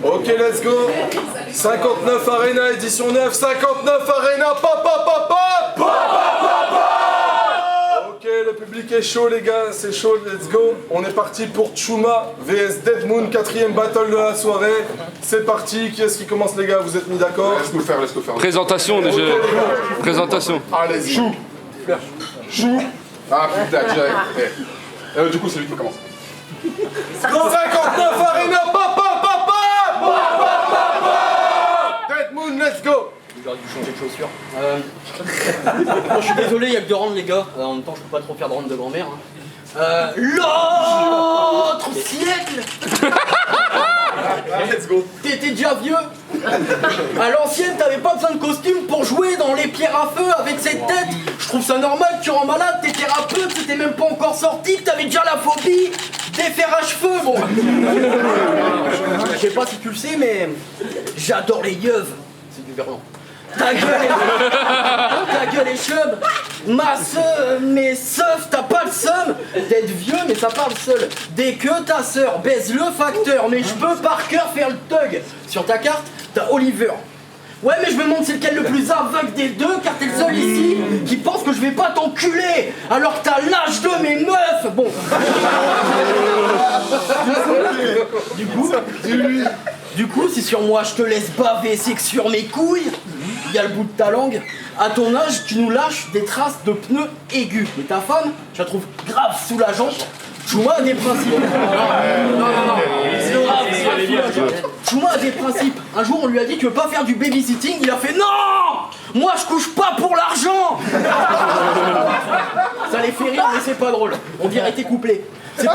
Ok, let's go. 59 Arena, édition 9. 59 Arena, papa. Ok, le public est chaud, les gars. C'est chaud, let's go. On est parti pour Chuma vs Dead Moon, 4e battle de la soirée. C'est parti. Qui est-ce qui commence, les gars? Vous êtes mis d'accord? Laisse-nous faire. Présentation déjà. Présentation. Allez-y. Chou. Ah putain, direct. Du coup, c'est lui qui commence. 59 Arena, papa. Dead Moon, let's go. J'aurais dû changer de chaussures. Bon, je suis désolé, il y a que 2 rounds, les gars. En même temps, je peux pas trop faire de round de grand-mère. Hein. L'autre siècle. Let's go. T'étais déjà vieux. À l'ancienne, t'avais pas besoin de costume pour jouer dans les pierres à feu avec cette tête. Je trouve ça normal que tu rends malade, t'es thérapeute, t'étais même pas encore sorti, que t'avais déjà la phobie des fers à cheveux, bon. Je sais pas si tu le sais, mais j'adore les yeux. C'est du verlan. Ta gueule est chum. Mais seuf, t'as pas le seum d'être vieux, mais ça parle seul. Dès que ta sœur baise le facteur, mais je peux par cœur faire le thug. Sur ta carte, t'as Oliver. Ouais, mais je me demande c'est lequel le plus aveugle des deux, car t'es le seul ici qui pense que je vais pas t'enculer, alors que t'as l'âge de mes meufs. Bon. Du coup, si sur moi je te laisse baver, c'est que sur mes couilles, il y a le bout de ta langue. À ton âge, tu nous lâches des traces de pneus aigus. Mais ta femme, je la trouve grave soulageante. Chuma a des principes. Non. C'est grave. Chuma a des principes. Un jour, on lui a dit tu veux pas faire du babysitting. Il a fait non. Moi, je couche pas pour l'argent. Ça les fait rire, mais c'est pas drôle. On dirait t'es couplé. C'est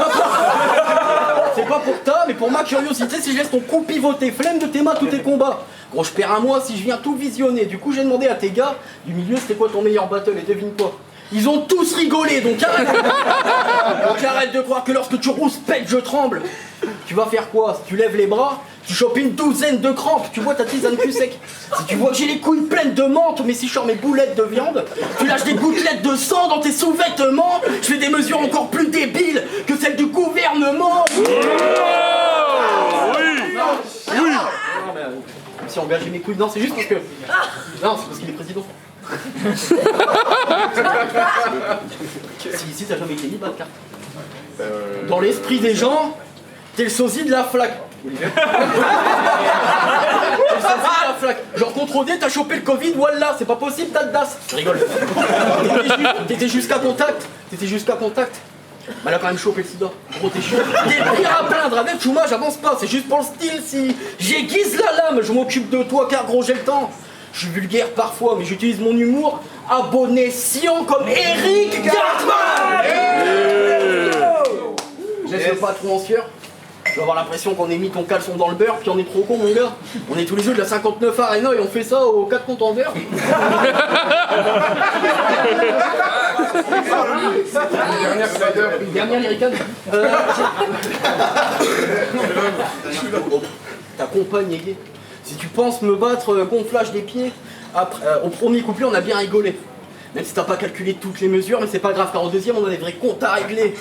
pas pour toi, mais pour ma curiosité, si je laisse ton coup pivoter, flemme de tes mains, tous tes combats. Gros, je perds un mois si je viens tout visionner. Du coup, j'ai demandé à tes gars du milieu c'était quoi ton meilleur battle et devine quoi. Ils ont tous rigolé, donc arrête. Donc arrête de croire que lorsque tu rouspètes, je tremble. Tu vas faire quoi? Si tu lèves les bras, tu chopes une douzaine de crampes, tu bois ta tisane cul sec. Si tu vois que j'ai les couilles pleines de menthe, mais si je sors mes boulettes de viande, tu lâches des gouttelettes de sang dans tes sous-vêtements. Je fais des mesures encore plus débiles que celles du gouvernement. Si engager mes couilles, non, c'est juste parce que. Non, c'est parce qu'il est président. Si ici t'as jamais été mis, bah carte. Dans l'esprit des gens, t'es le sosie de la flaque. T'es le sosie de la flaque. Genre contre D, t'as chopé le Covid, voilà, c'est pas possible, t'as le DAS. Je rigole. T'étais jusqu'à contact. Bah elle a quand même chopé le sida. Gros t'es chaud. T'es pire à plaindre, avec Chuma j'avance pas, c'est juste pour le style. Si j'aiguise la lame, je m'occupe de toi car gros j'ai le temps. Je suis vulgaire parfois, mais j'utilise mon humour à bon escient comme Eric Cartman. Je laisse le patron en sueur. Je vais avoir l'impression qu'on ait mis ton caleçon dans le beurre, puis on est trop con mon gars. On est tous les deux de la 59 Arena et on fait ça aux 4 contendeurs. Dernière lyricane. Ta compagne est gay. Si tu penses me battre qu'on flash des pieds, après, au premier couplet on a bien rigolé. Même si t'as pas calculé toutes les mesures, mais c'est pas grave car au deuxième on a des vrais comptes à régler.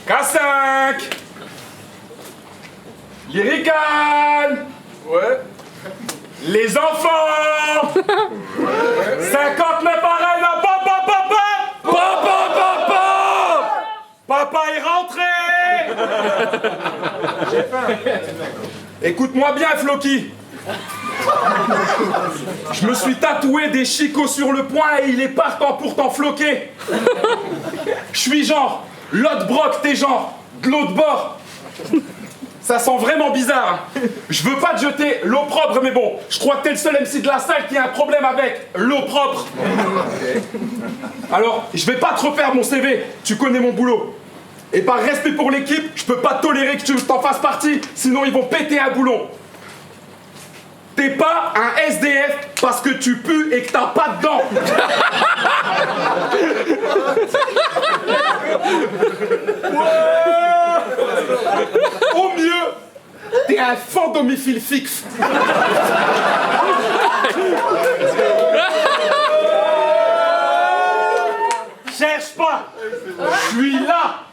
K5 Lyrical. Ouais. Les enfants. 59 Arena. Papa est rentré. J'ai faim. Écoute-moi bien, Floki. Je me suis tatoué des chicots sur le poing et il est partant pour t'enfloquer. Je suis genre, l'autre broc, t'es genre, de l'autre bord. Ça sent vraiment bizarre. Je veux pas te jeter l'eau propre, mais bon, je crois que t'es le seul MC de la salle qui a un problème avec l'eau propre. Alors, je vais pas te refaire mon CV, tu connais mon boulot. Et par respect pour l'équipe, je peux pas tolérer que tu t'en fasses partie, sinon ils vont péter un boulon. T'es pas un SDF parce que tu pues et que t'as pas de dents. Au mieux, t'es un fandomifile fixe. là. Je suis là.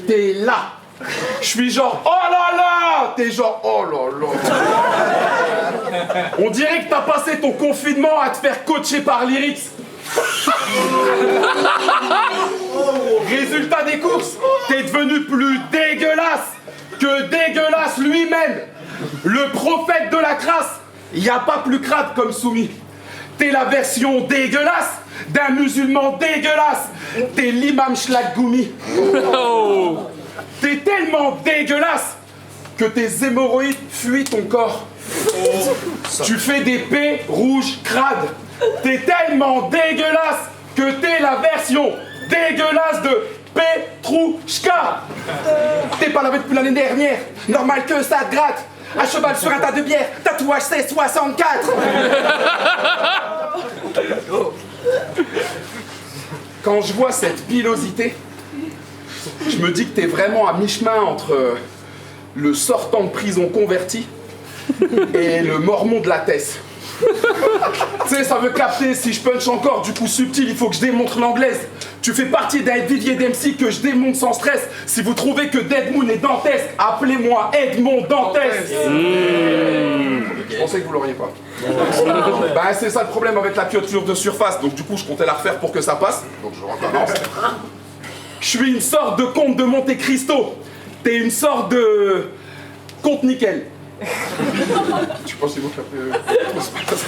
T'es là. Je suis genre, oh là là. T'es genre, oh là là. On dirait que t'as passé ton confinement à te faire coacher par Lyrics. Résultat des courses, t'es devenu plus dégueulasse que dégueulasse lui-même. Le prophète de la crasse. Y a pas plus crade comme soumis. T'es la version dégueulasse d'un musulman dégueulasse. T'es l'imam Shlaggoumi. T'es tellement dégueulasse que tes hémorroïdes fuient ton corps. Tu fais des pets rouges crades. T'es tellement dégueulasse que t'es la version dégueulasse de Petrouchka. T'es pas lavé depuis l'année dernière. Normal que ça te gratte. À cheval sur un tas de bière. Tatouage c'est 64. Quand je vois cette pilosité, je me dis que t'es vraiment à mi-chemin entre le sortant de prison converti et le mormon de la Thèse. Tu sais, ça veut capter, si je punch encore du coup subtil, il faut que je démontre l'anglaise. Tu fais partie d'un vivier d'MC que je démonte sans stress. Si vous trouvez que Deadmoon est dantesque, appelez-moi Edmond Dantesque. Je pensais que vous l'auriez pas. Bah c'est ça le problème avec la pioture de surface, donc du coup je comptais la refaire pour que ça passe. Donc je recommence. Je suis une sorte de comte de Monte Cristo. T'es une sorte de comte nickel. Tu penses que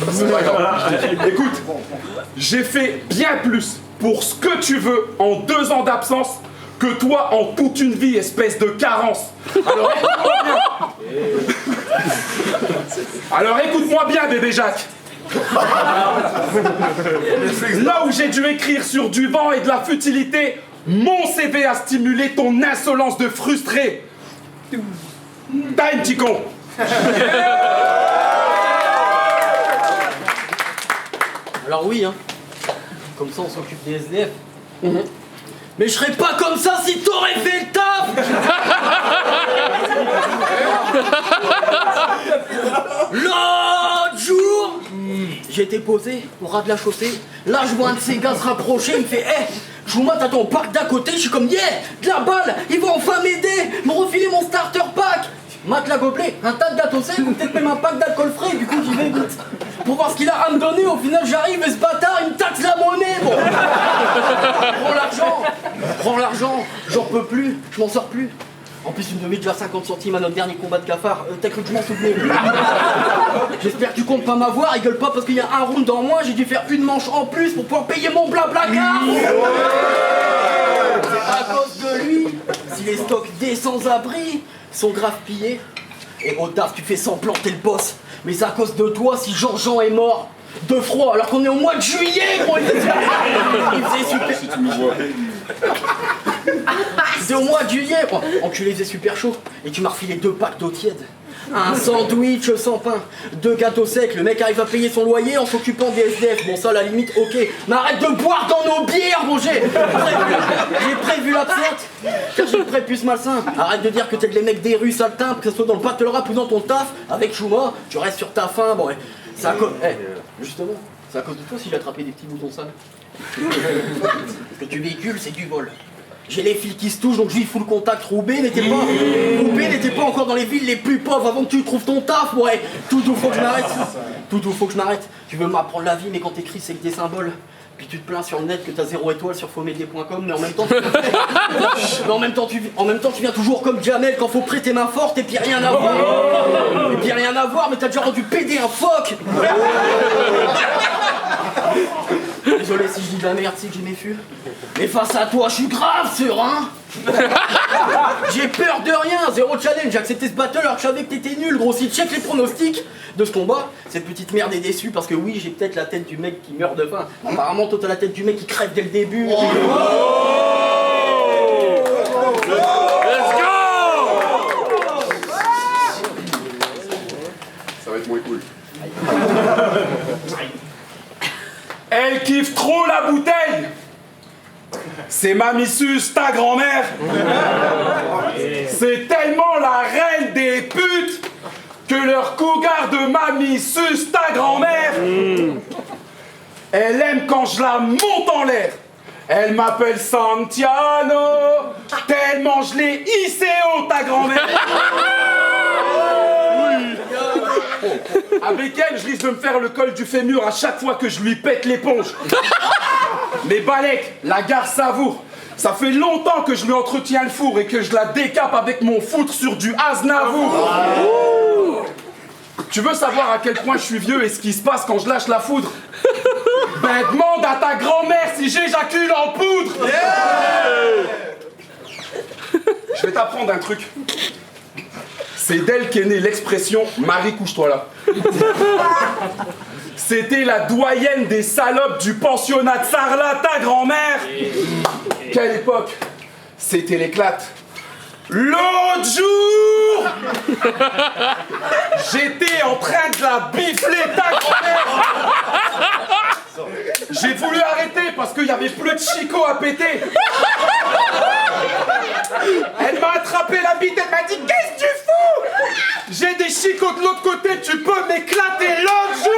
c'est pas grave. Écoute, j'ai fait bien plus pour ce que tu veux en 2 ans d'absence que toi en toute une vie, espèce de carence. Alors écoute-moi bien, bébé Jacques. Là où j'ai dû écrire sur du vent et de la futilité, mon CV a stimulé ton insolence de frustré. Time, petit con. Alors oui, hein. Comme ça on s'occupe des SDF. Mais je serais pas comme ça si t'aurais fait le taf. L'autre jour, j'étais posé au ras de la chaussée. Là je vois un de ces gars se rapprocher, il me fait hey, Chouma, t'as ton parc d'à côté, je suis comme yeah, de la balle, ils vont enfin m'aider, me refiler mon starter pack. Matelas gobelet, un tas de gâteaux secs ou peut-être même un pack d'alcool frais, du coup j'y vais vite. Pour voir ce qu'il a à me donner, au final j'arrive et ce bâtard il me taxe la monnaie, bon. Prends l'argent, j'en peux plus, je m'en sors plus. En plus, il me devait déjà 50 centimes à notre dernier combat de cafard. T'as cru que je m'en souvenais? J'espère que tu comptes pas m'avoir, il gueule pas parce qu'il y a un round en moins, j'ai dû faire une manche en plus pour pouvoir payer mon blabla car. C'est à cause de lui, si les stocks des sans-abri sont grave pillés. Et au taf, tu fais semblant t'es le boss. Mais c'est à cause de toi si Jean-Jean est mort de froid alors qu'on est au mois de juillet, gros. Il faisait super. C'est au mois de juillet, quoi. Enculé, il faisait super chaud. Et tu m'as refilé 2 packs d'eau tiède. Un sandwich sans pain, 2 gâteaux secs. Le mec arrive à payer son loyer en s'occupant des SDF. Bon, ça, à la limite, ok. Mais arrête de boire dans nos bières, Roger. J'ai prévu l'absinthe, car j'ai le prépuce malsain. Arrête de dire que t'es les mecs des rues saltins, que ce soit dans le battle rap ou dans ton taf. Avec Chouma, tu restes sur ta faim. Bon, c'est à cause. Justement, c'est à cause de toi si j'ai attrapé des petits boutons sales. Ce que tu véhicules, c'est du vol. J'ai les fils qui se touchent, donc je vis full contact. Roubaix n'était pas encore dans les villes les plus pauvres avant que tu trouves ton taf, ouais. Tout faut que je m'arrête. Tout faut que je m'arrête. Tu veux m'apprendre la vie, mais quand t'écris, c'est que des symboles. Puis tu te plains sur le net que t'as 0 étoile sur fauxmédier.com, mais en même temps, tu viens toujours comme Jamel quand faut prêter main forte et puis rien à voir. Mais t'as déjà rendu péder un phoque. Désolé si je dis de la merde, c'est que j'ai mes fûts. Mais face à toi, je suis grave serein. J'ai peur de rien, 0 challenge, j'ai accepté ce battle alors que je savais que t'étais nul, gros. Si check les pronostics de ce combat, cette petite merde est déçue parce que oui, j'ai peut-être la tête du mec qui meurt de faim. Apparemment, toi t'as la tête du mec qui crève dès le début. Let's go! Ça va être moins cool. Elle kiffe trop la bouteille. C'est Mamie Sus, ta grand-mère. C'est tellement la reine des putes que leur cougar de Mamie Sus, ta grand-mère. Elle aime quand je la monte en l'air Elle m'appelle Santiano, tellement je l'ai hissé haut, ta grand-mère. Avec elle, je risque de me faire le col du fémur à chaque fois que je lui pète l'éponge. Mais Balek, la gare savoure. Ça fait longtemps que je lui entretiens le four et que je la décape avec mon foutre sur du Aznavour. Tu veux savoir à quel point je suis vieux et ce qui se passe quand je lâche la foudre? Ben demande à ta grand-mère si j'éjacule en poudre. Je vais t'apprendre un truc. C'est d'elle qu'est née l'expression « Marie, couche-toi là ». C'était la doyenne des salopes du pensionnat de Sarlat, ta grand-mère. Quelle époque. C'était l'éclate. L'autre jour, j'étais en train de la bifler, ta grand-mère. J'ai voulu arrêter parce qu'il n'y avait plus de chicot à péter. Elle m'a attrapé la bite, elle m'a dit « Qu'est-ce que tu fous? J'ai des chicots de l'autre côté, tu peux m'éclater l'autre jour !»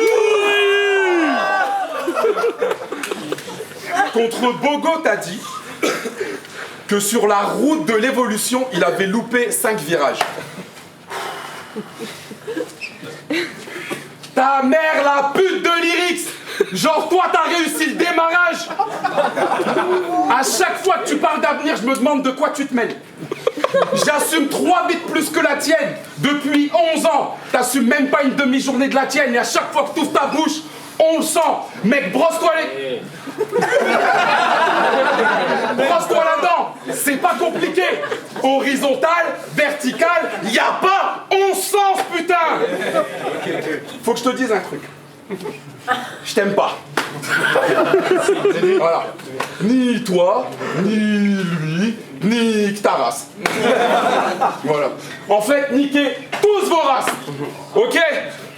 Contre Bogo, t'as dit que sur la route de l'évolution, il avait loupé 5 virages. Ta mère, la pute de Lyrix! Genre, toi, t'as réussi le démarrage! À chaque fois que tu parles d'avenir, je me demande de quoi tu te mêles. J'assume 3 bits plus que la tienne. Depuis 11 ans, t'assumes même pas une demi-journée de la tienne. Et à chaque fois que t'ouvres ta bouche, on le sent. Mec, brosse-toi les... Brosse-toi la dent. C'est pas compliqué. Horizontal, vertical, y a pas 11 sens, putain. Faut que je te dise un truc. Je t'aime pas. Voilà. Ni toi, ni lui, ni ta race. Voilà. En fait, niquez tous vos races. Ok?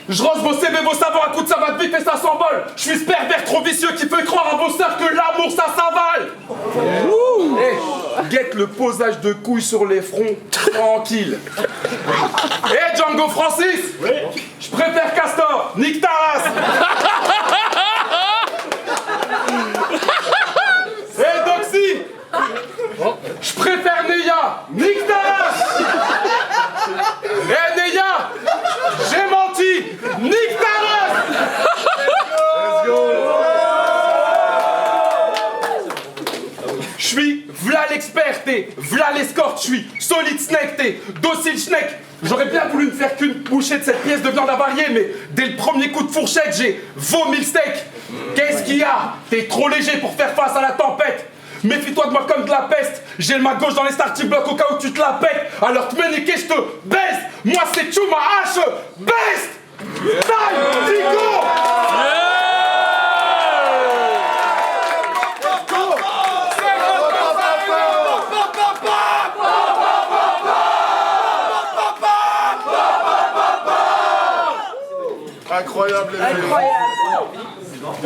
Je rose vos CV, vos savoirs à coups de savate vif et ça s'envole. Je suis ce pervers trop vicieux qui fait croire à vos sœurs que l'amour ça s'avale. Hey, guette le posage de couilles sur les fronts, tranquille. Hey Django Francis, oui. Je préfère Castor, nique ta race. Hey Doxy, je préfère Neya, nique ta race. Hey Neya, j'ai menti, nique ta race. Let's go. Je suis v'là l'expert, t'es v'là l'escorte, je suis solide snake, t'es docile schneck. J'aurais bien voulu ne faire qu'une bouchée de cette pièce de viande avariée, mais dès le premier coup de fourchette, j'ai vomi le steak. Qu'est-ce qu'il y a? T'es trop léger pour faire face à la tempête. Méfie-toi de moi comme de la peste. J'ai le main gauche dans les starting blocks au cas où tu te la pètes. Alors te méniquer, je te baise. Moi c'est Chuma H. Best. Time, Tigo. Incroyable, les mecs.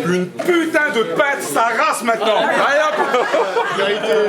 Une putain de pète, ça race maintenant. Allez hop.